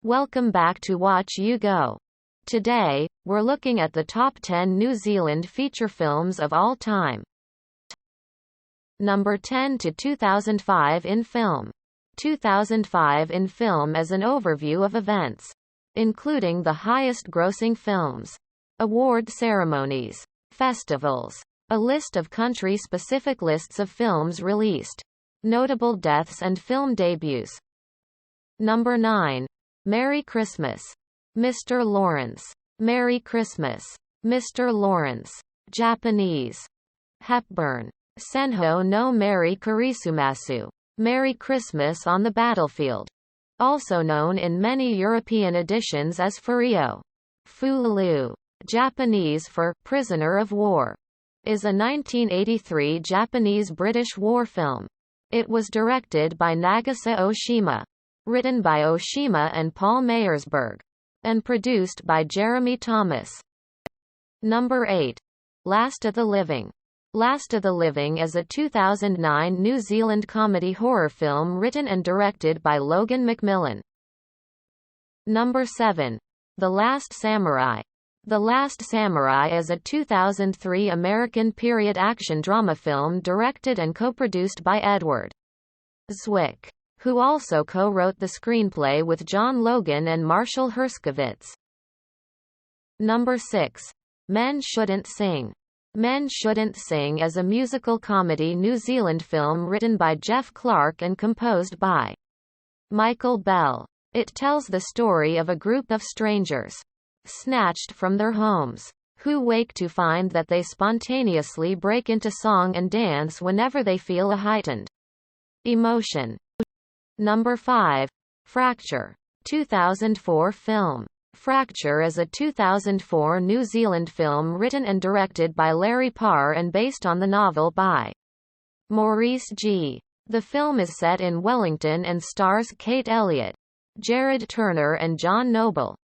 Welcome back to Watch You Go. Today, we're looking at the top 10 New Zealand feature films of all time. Number 10 to 2005 in film. 2005 in film is an overview of events, including the highest-grossing films, award ceremonies, festivals, a list of country-specific lists of films released, notable deaths and film debuts. Number 9. Merry Christmas. Mr. Lawrence. Merry Christmas. Mr. Lawrence. Japanese. Hepburn. Senho no Merry Karisumasu. Merry Christmas on the Battlefield. Also known in many European editions as Furio. Fulu, Japanese for Prisoner of War, is a 1983 Japanese-British war film. It was directed by Nagase Oshima, written by Oshima and Paul Meyersberg, and produced by Jeremy Thomas. Number 8. Last of the Living. Last of the Living is a 2009 New Zealand comedy horror film written and directed by Logan McMillan. Number 7. The Last Samurai. The Last Samurai is a 2003 American period action drama film directed and co-produced by Edward Zwick, who also co-wrote the screenplay with John Logan and Marshall Herskovitz. Number 6. Men Shouldn't Sing. Men Shouldn't Sing is a musical comedy New Zealand film written by Jeff Clark and composed by Michael Bell. It tells the story of a group of strangers, snatched from their homes, who wake to find that they spontaneously break into song and dance whenever they feel a heightened emotion. Number 5. Fracture. 2004 film. Fracture is a 2004 New Zealand film written and directed by Larry Parr and based on the novel by Maurice G. The film is set in Wellington and stars Kate Elliott, Jared Turner and John Noble.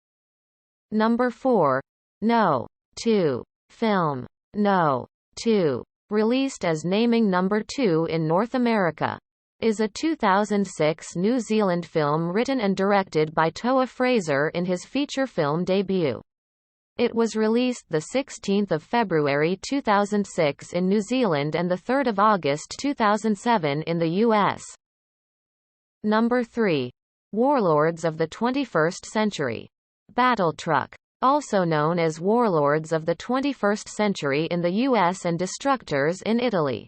Number 4. No. 2. Film. No. 2. Released as Naming Number 2 in North America, is a 2006 New Zealand film written and directed by Toa Fraser in his feature film debut. It was released 16 February 2006 in New Zealand and 3 August 2007 in the U.S. Number 3. Warlords of the 21st Century. Battle Truck, also known as Warlords of the 21st Century in the U.S. and Destructors in Italy,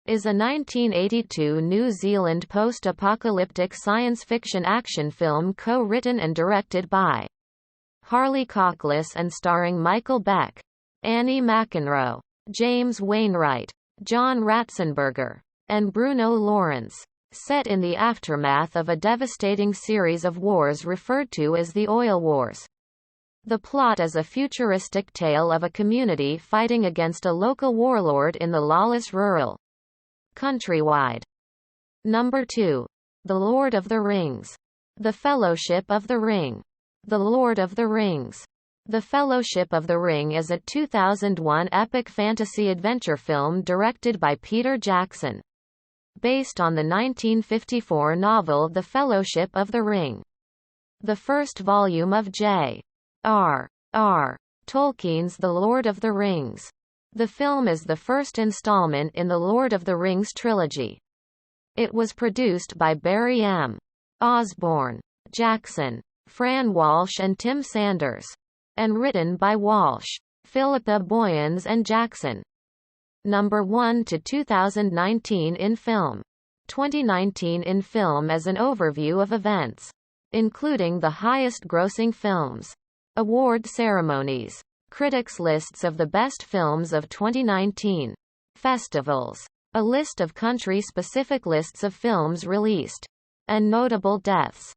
is a 1982 New Zealand post-apocalyptic science fiction action film co-written and directed by Harley Cockless and starring Michael Beck, Annie McEnroe, James Wainwright, John Ratzenberger, and Bruno Lawrence, set in the aftermath of a devastating series of wars referred to as the Oil Wars. The plot is a futuristic tale of a community fighting against a local warlord in the lawless rural countrywide. Number 2. The Lord of the Rings. The Fellowship of the Ring. The Lord of the Rings. The Fellowship of the Ring is a 2001 epic fantasy adventure film directed by Peter Jackson, based on the 1954 novel The Fellowship of the Ring, the first volume of J.R.R. Tolkien's The Lord of the Rings. The film is the first installment in the Lord of the Rings trilogy. It was produced by Barry M. Osborne, Jackson, Fran Walsh and Tim Sanders, and written by Walsh, Philippa Boyens and Jackson. Number 1 to 2019 in film. 2019 in film is an overview of events, including the highest-grossing films, award ceremonies, critics' lists of the best films of 2019, festivals, a list of country-specific lists of films released, and notable deaths.